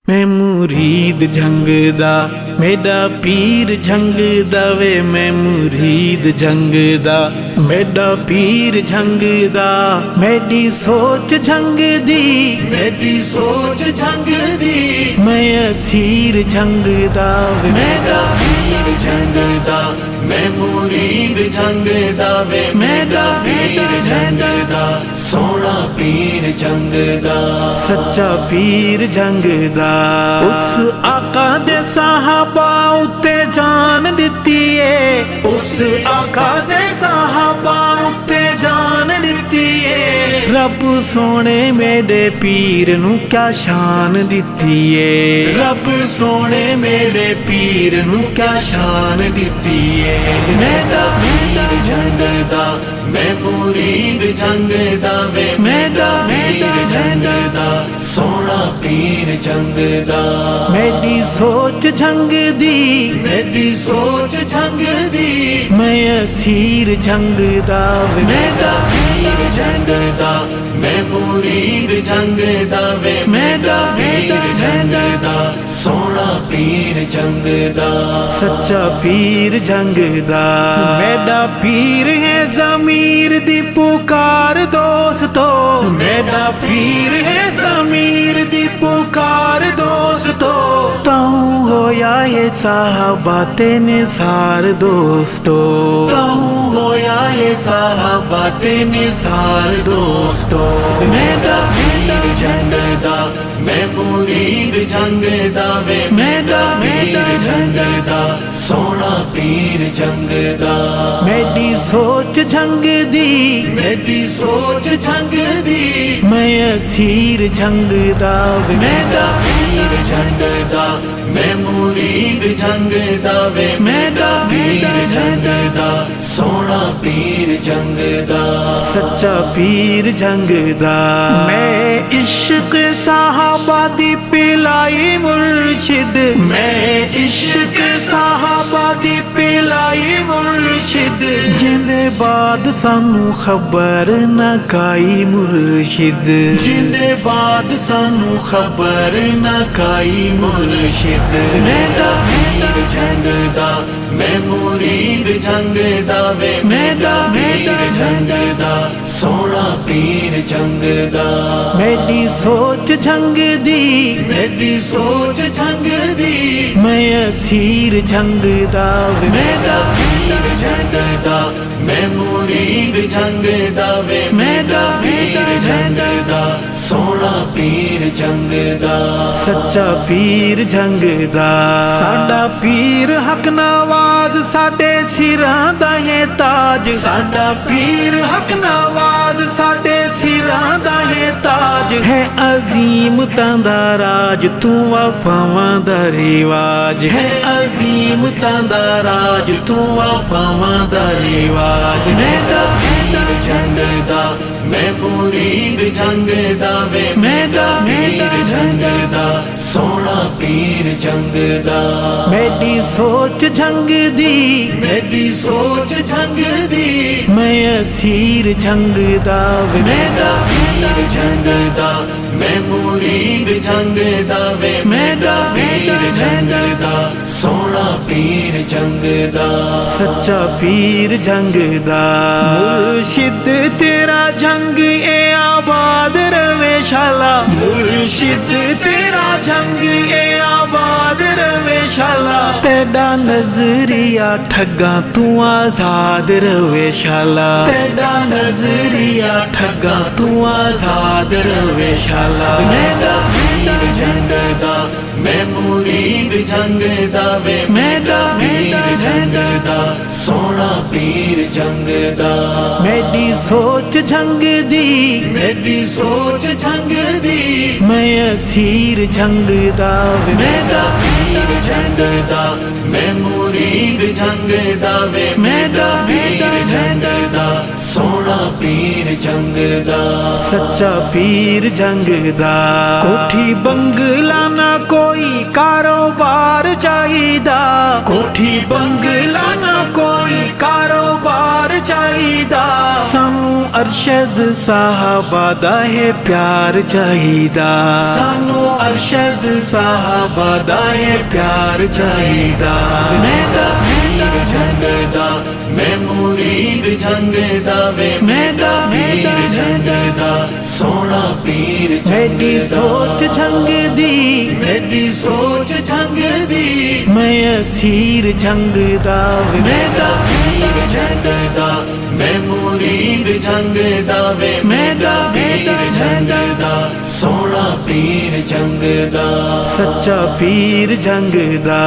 मैं मुरीद जंग दा मेरा पीर जंग दा वे मैं मुरीद जंग दा मेरा पीर जंग दा मेरी सोच जंग दी मेरी सोच जंग दी मैं असीर जंग दा वे मेरा पीर जंग दा मैं मुरीद जंग दा वे मेरा पीर जंग दा सोना पीर जंग दा सच्चा पीर जंग दा उस आका दे साहबा उत्ते जान दिती है उस आका दे साहबा उत्ते जान दिती है रब सोने मेरे पीर नू क्या शान दिती है रब सोने मेरे पीर नू क्या शान दिती है मेरा पीर जंग दा मैं मुरीद जंग दा वे मेरा पीर जंग दा सोना पीर जंग दा मेरी सोच जंग दी मेरी सोच जंग दी मैं असीर जंग दा वे मेरा पीर जंग दा मैं मुरीद जंग दा वे मेरा पीर जंग दा सोना पीर जंग दा सच्चा पीर जंग दा मेरा पीर है ज़मीर दी पुकार दोस्तों मेरा पीर है ज़मीर दी पुकार दोस्तों ताऊं होया ये साहबा ते निसार दोस्तों ताऊं होया ये साहबा ते निसार दोस्तों मेरा पीर जंग दा मैं मुरीद जंग दा वे मेरा पीर जंग दा सोना पीर जंग दा मेरी सोच जंग दी मेरी सोच जंग दी मैं असीर जंग दा वे मेरा पीर जंग दा मैं मुरीद जंग दा वे मेरा पीर जंग दा सोना पीर जंग दा सच्चा पीर जंग दा मैं इश्क साहबा दी पिलाई मुर्शिद मैं इश्क साहबा दी पिलाई मुर्शिद जिंदे बाद सानू खबर न काई मुर्शिद जिंदे बाद सानू खबर न काई मुर्शिद मेरा पीर जंग दा मैं मुरीद जंग दा वे मेरा पीर जंग दा सोना पीर जंग दा मेरी सोच जंग दी मेरी सोच जंग दी मैं असीर जंग दा वे मेरा पीर जंग दा मैं मुरीद जंग दा वे मेरा पीर जंग दा सोना पीर जंग दा सच्चा पीर जंग दा साडा पीर हक नवाज साडे सिरां दा है ताज साडा पीर हक नवाज साडे सिरां दा है ताज है अजीम तांदा राज तू वफावां दा रिवाज है अजीम तांदा राज तू वफावां दा रिवाज मेरा पीर जंग दा मैं मुरीद जंग दा वे मेरा पीर जंग दा सोना पीर जंग दा मेरी सोच जंग दी मेरी सोच जंग दी मैं असीर जंग दा वे मेरा पीर जंग दा मैं मुरीद जंग दा वे मेरा पीर जंग दा सोना पीर जंग दा सच्चा पीर जंग दा मुर्शिद तेरा जंग ए आबाद रवे शाला मुर्शिद तेरा जंग ए आबाद रवे शाला तेरा नजरिया ठगा तू आजाद रवे शाला तेरा नजरिया ठगा तू आजाद रवे शाला मेरा पीर जंग दा मैं मुरीद जंग दा वे मेरा पीर जंग दा सोना पीर जंग दा मेरी सोच जंग दी मेरी सोच जंग दी मैं असीर जंग दा वे मेरा पीर जंग दा मैं मुरीद जंग दा वे मेरा पीर जंग दा सोना पीर जंग दा सच्चा पीर जंग दा कोठी बंगला ना कोई कारोबार चाहिदा कोठी बंगला ना कोई कारोबार चाहिदा सानू अरशद साहबा दा है प्यार चाहिदा सानू अरशद साहबा दा ये प्यार चाहिदा मेरा पीर जंगदा मैं मुरीद जंगदा वे मेरा पीर जंगदा सोना पीर मेरी सोच जंगदी मेरी सोच जंगदी मैं असीर जंगदा वे मेरा पीर जंगदा मैं मुरीद जंगदा वे मेरा पीर जंगदा सोना पीर जंगदा सच्चा पीर जंगदा।